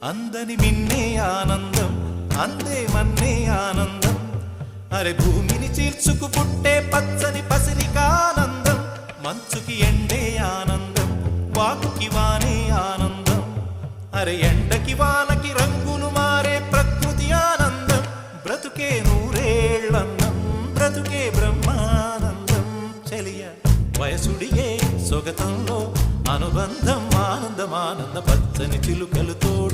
అందని మిన్నే ఆనందం అందే మన్నే ఆనందం అరే భూమిని చీల్చుకు పుట్టే పచ్చని పసిరికానందం మంచుకి ఎండే ఆనందం వాకుకి వానే ఆనందం అరే ఎండకి వానకి రంగులు మారే ప్రకృతి ఆనందం బ్రతుకే నూరేళ్ళన్నం బ్రతుకే బ్రహ్మానందం చెలియ వయసుడిగే సొగతంలో అనుబంధం ఆనందమానంద పచ్చని చిలుకలు తోడు